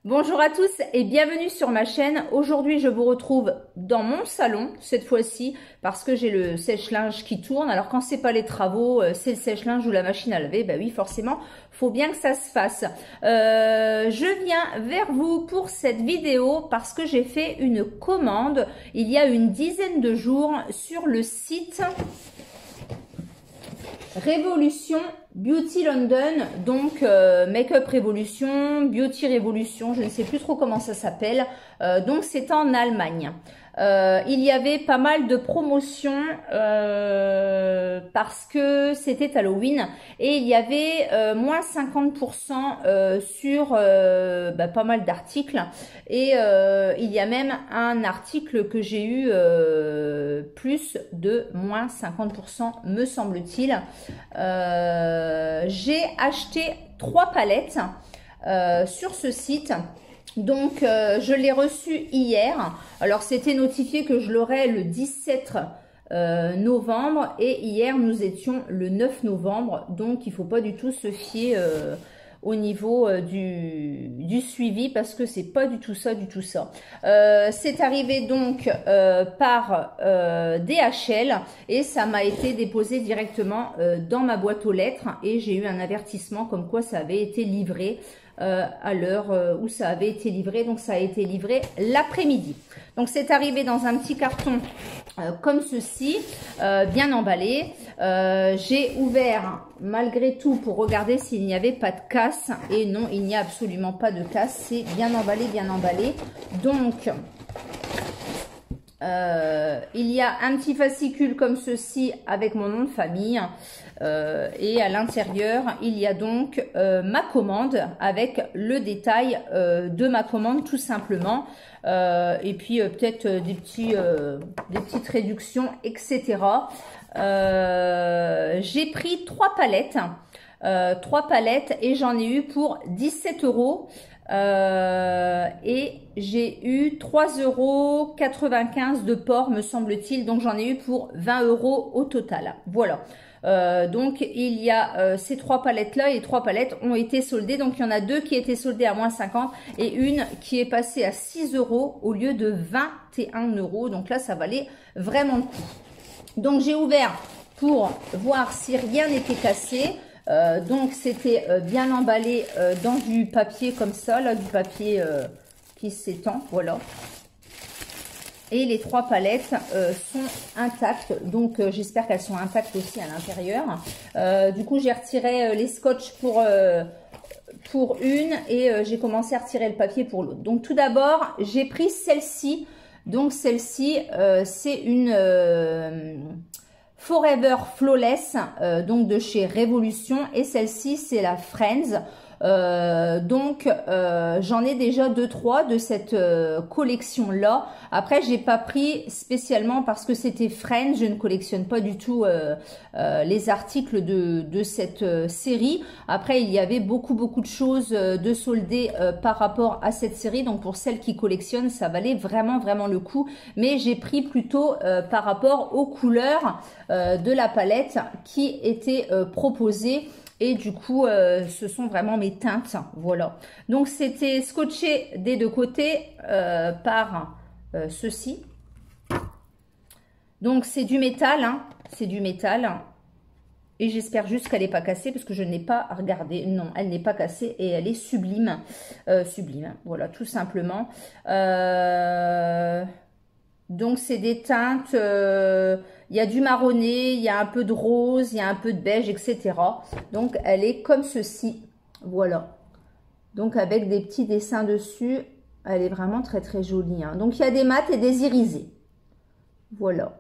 Bonjour à tous et bienvenue sur ma chaîne. Aujourd'hui, je vous retrouve dans mon salon, cette fois-ci, parce que j'ai le sèche-linge qui tourne. Alors, quand c'est pas les travaux, c'est le sèche-linge ou la machine à laver, bah oui, forcément, faut bien que ça se fasse. Je viens vers vous pour cette vidéo parce que j'ai fait une commande il y a une dizaine de jours sur le site Révolution Beauty London, donc Make-up Révolution, Beauty Révolution, je ne sais plus trop comment ça s'appelle, donc c'est en Allemagne. Il y avait pas mal de promotions parce que c'était Halloween et il y avait moins 50% sur pas mal d'articles et il y a même un article que j'ai eu plus de moins 50% me semble-t-il. J'ai acheté 3 palettes sur ce site. Donc, je l'ai reçu hier. Alors, c'était notifié que je l'aurais le 17 novembre. Et hier, nous étions le 9 novembre. Donc, il ne faut pas du tout se fier au niveau du suivi parce que c'est pas du tout ça, c'est arrivé donc par DHL et ça m'a été déposé directement dans ma boîte aux lettres et j'ai eu un avertissement comme quoi ça avait été livré à l'heure où ça avait été livré. Donc ça a été livré l'après-midi. Donc c'est arrivé dans un petit carton comme ceci, bien emballé. J'ai ouvert malgré tout pour regarder s'il n'y avait pas de casse. Et non, il n'y a absolument pas de casse. C'est bien emballé, bien emballé. Donc, il y a un petit fascicule comme ceci avec mon nom de famille. Et à l'intérieur, il y a donc ma commande avec le détail de ma commande tout simplement. Et puis peut-être des petites réductions, etc. J'ai pris 3 palettes. 3 palettes et j'en ai eu pour 17 euros. Et j'ai eu 3,95 € de port me semble-t-il, donc j'en ai eu pour 20 € au total. Voilà. Donc il y a ces 3 palettes là et les 3 palettes ont été soldées. Donc il y en a 2 qui étaient soldées à moins 50 et une qui est passée à 6 € au lieu de 21 €. Donc là ça valait vraiment le coup. Donc j'ai ouvert pour voir si rien n'était cassé. Donc c'était bien emballé dans du papier comme ça, là, du papier qui s'étend, voilà. Et les 3 palettes sont intactes, donc j'espère qu'elles sont intactes aussi à l'intérieur. Du coup j'ai retiré les scotch pour une et j'ai commencé à retirer le papier pour l'autre. Donc tout d'abord j'ai pris celle-ci. Donc celle-ci c'est une Forever Flawless, donc de chez Révolution, et celle-ci c'est la Friends. Donc j'en ai déjà 2-3 de cette collection là. Après j'ai pas pris spécialement parce que c'était Friends, je ne collectionne pas du tout les articles de cette série. Après il y avait beaucoup de choses de soldées par rapport à cette série, donc pour celles qui collectionnent ça valait vraiment le coup. Mais j'ai pris plutôt par rapport aux couleurs de la palette qui étaient proposées. Et du coup, ce sont vraiment mes teintes, voilà. Donc, c'était scotché des 2 côtés par ceci. Donc, c'est du métal, hein, c'est du métal. Et j'espère juste qu'elle n'est pas cassée parce que je n'ai pas regardé. Non, elle n'est pas cassée et elle est sublime. Sublime, voilà, tout simplement. Donc, c'est des teintes... il y a du marronné, il y a un peu de rose, il y a un peu de beige, etc. Donc, elle est comme ceci. Voilà. Donc, avec des petits dessins dessus. Elle est vraiment très jolie, hein. Donc, il y a des mats et des irisés. Voilà.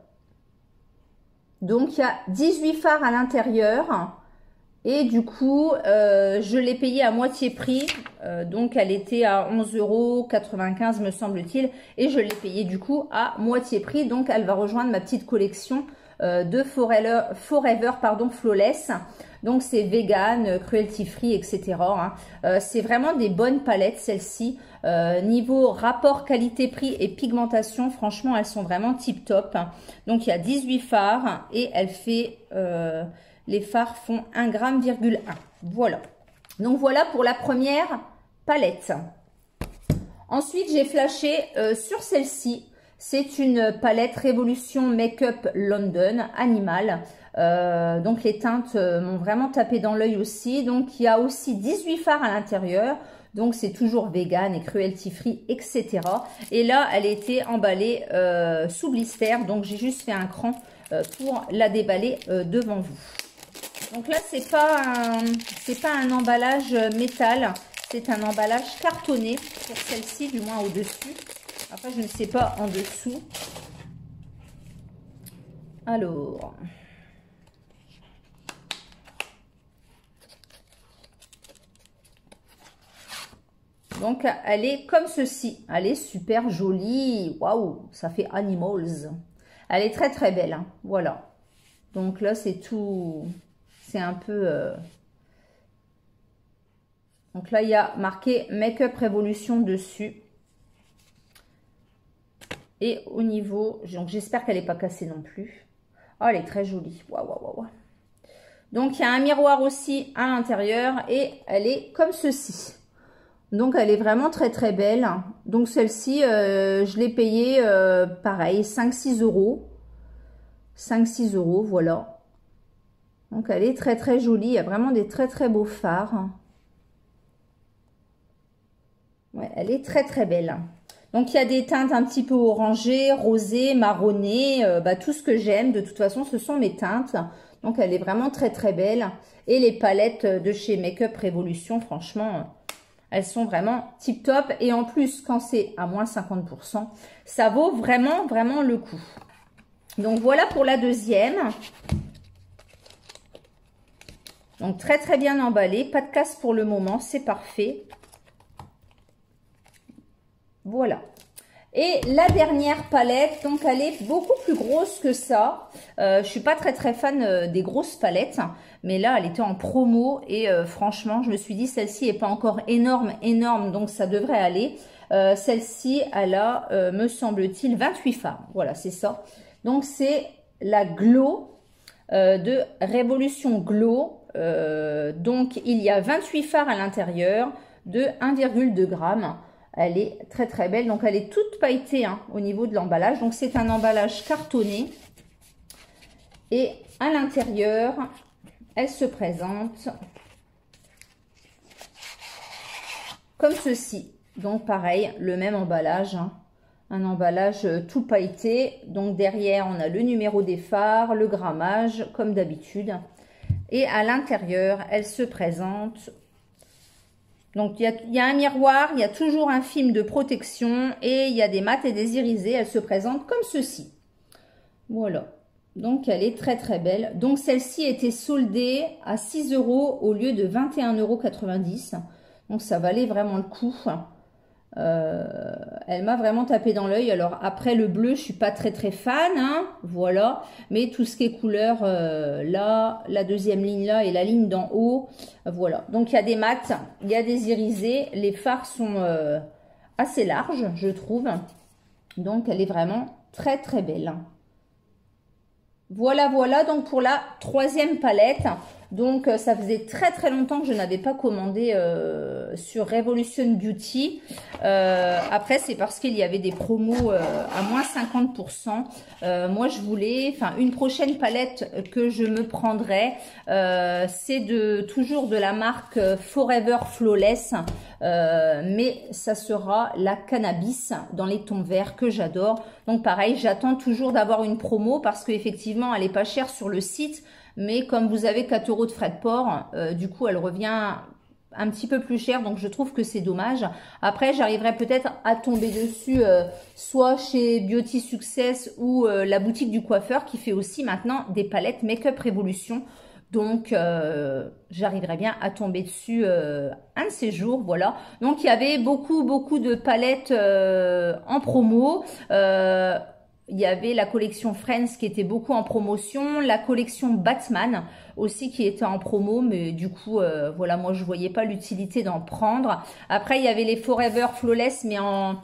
Donc, il y a 18 fards à l'intérieur. Et du coup, je l'ai payé à moitié prix. Donc, elle était à 11,95 € me semble-t-il. Et je l'ai payé du coup à moitié prix. Donc, elle va rejoindre ma petite collection de Forever Flawless. Donc, c'est vegan, cruelty free, etc. Hein. C'est vraiment des bonnes palettes, celles-ci. Niveau rapport qualité-prix et pigmentation, franchement, elles sont vraiment tip-top. Donc, il y a 18 fards et elle fait... les fards font 1,1 g. Voilà. Donc, voilà pour la première palette. Ensuite, j'ai flashé sur celle-ci. C'est une palette Révolution Make-up London Animal. Donc, les teintes m'ont vraiment tapé dans l'œil aussi. Donc, il y a aussi 18 fards à l'intérieur. Donc, c'est toujours vegan et cruelty free, etc. Et là, elle était emballée sous blister. Donc, j'ai juste fait un cran pour la déballer devant vous. Donc là, c'est pas un emballage métal. C'est un emballage cartonné pour celle-ci, du moins au-dessus. Après, je ne sais pas en dessous. Alors. Donc, elle est comme ceci. Elle est super jolie. Waouh, ça fait Animals. Elle est très, très belle. Hein. Voilà. Donc là, c'est tout. C'est un peu... Donc là, il y a marqué Make-up Révolution dessus. Et au niveau... Donc, j'espère qu'elle n'est pas cassée non plus. Oh, elle est très jolie. Waouh, waouh, waouh. Donc, il y a un miroir aussi à l'intérieur. Et elle est comme ceci. Donc, elle est vraiment très, très belle. Donc, celle-ci, je l'ai payée, pareil, 5-6 euros. 5-6 euros, voilà. Donc, elle est très, très jolie. Il y a vraiment des très, très beaux fards. Ouais, elle est très, très belle. Donc, il y a des teintes un petit peu orangées, rosées, marronnées. Tout ce que j'aime. De toute façon, ce sont mes teintes. Donc, elle est vraiment très, très belle. Et les palettes de chez Make-up Révolution, franchement... Elles sont vraiment tip top. Et en plus, quand c'est à moins 50%, ça vaut vraiment, vraiment le coup. Donc, voilà pour la deuxième. Donc, très, très bien emballé. Pas de casse pour le moment. C'est parfait. Voilà. Et la dernière palette, donc elle est beaucoup plus grosse que ça. Je suis pas très très fan des grosses palettes, mais là elle était en promo et franchement je me suis dit celle-ci est pas encore énorme, donc ça devrait aller. Celle-ci elle a, me semble-t-il, 28 fards. Voilà, c'est ça. Donc c'est la Glow de Révolution Glow. Donc il y a 28 fards à l'intérieur de 1,2 g. Elle est très très belle. Donc, elle est toute pailletée hein, au niveau de l'emballage. Donc, c'est un emballage cartonné. Et à l'intérieur, elle se présente comme ceci. Donc, pareil, le même emballage. Hein. Un emballage tout pailleté. Donc, derrière, on a le numéro des fards, le grammage, comme d'habitude. Et à l'intérieur, elle se présente... Donc, il y a un miroir, il y a toujours un film de protection et il y a des mats et des irisés. Elle se présente comme ceci. Voilà. Donc, elle est très, très belle. Donc, celle-ci était soldée à 6 euros au lieu de 21,90 €. Donc, ça valait vraiment le coup. Elle m'a vraiment tapé dans l'œil. Alors, après, le bleu, je suis pas très, très fan. Hein, voilà. Mais tout ce qui est couleur, là, la deuxième ligne là et la ligne d'en haut, voilà. Donc, il y a des mats, il y a des irisés. Les fards sont assez larges, je trouve. Donc, elle est vraiment très, très belle. Voilà, voilà. Donc, pour la troisième palette. Donc, ça faisait très très longtemps que je n'avais pas commandé sur Revolution Beauty. Après, c'est parce qu'il y avait des promos à moins 50%. Moi, je voulais, enfin, une prochaine palette que je me prendrai, c'est toujours de la marque Forever Flawless. Mais ça sera la Cannabis dans les tons verts que j'adore. Donc, pareil, j'attends toujours d'avoir une promo parce qu'effectivement, elle est pas chère sur le site. Mais comme vous avez 4 € de frais de port, du coup, elle revient un petit peu plus cher. Donc, je trouve que c'est dommage. Après, j'arriverai peut-être à tomber dessus, soit chez Beauty Success ou la boutique du coiffeur qui fait aussi maintenant des palettes Make-up Révolution. Donc, j'arriverai bien à tomber dessus un de ces jours, voilà. Donc, il y avait beaucoup de palettes en promo. Il y avait la collection Friends qui était beaucoup en promotion, la collection Batman aussi qui était en promo, mais du coup, voilà, moi je voyais pas l'utilité d'en prendre. Après, il y avait les Forever Flawless, mais en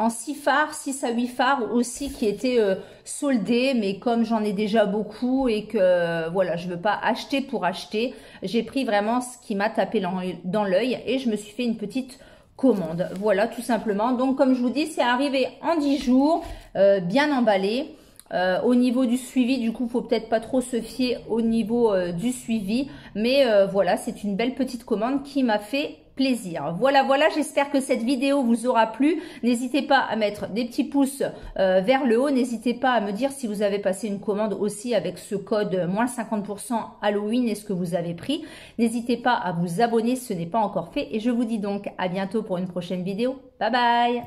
6 fards, 6 à 8 fards aussi qui étaient soldés, mais comme j'en ai déjà beaucoup et que voilà, je veux pas acheter pour acheter, j'ai pris vraiment ce qui m'a tapé dans l'œil et je me suis fait une petite commande. Voilà, tout simplement. Donc, comme je vous dis, c'est arrivé en 10 jours, bien emballé. Au niveau du suivi, du coup, faut peut-être pas trop se fier au niveau du suivi. Mais voilà, c'est une belle petite commande qui m'a fait plaisir. Voilà, j'espère que cette vidéo vous aura plu. N'hésitez pas à mettre des petits pouces vers le haut. N'hésitez pas à me dire si vous avez passé une commande aussi avec ce code moins 50% Halloween et ce que vous avez pris. N'hésitez pas à vous abonner si ce n'est pas encore fait. Et je vous dis donc à bientôt pour une prochaine vidéo. Bye bye!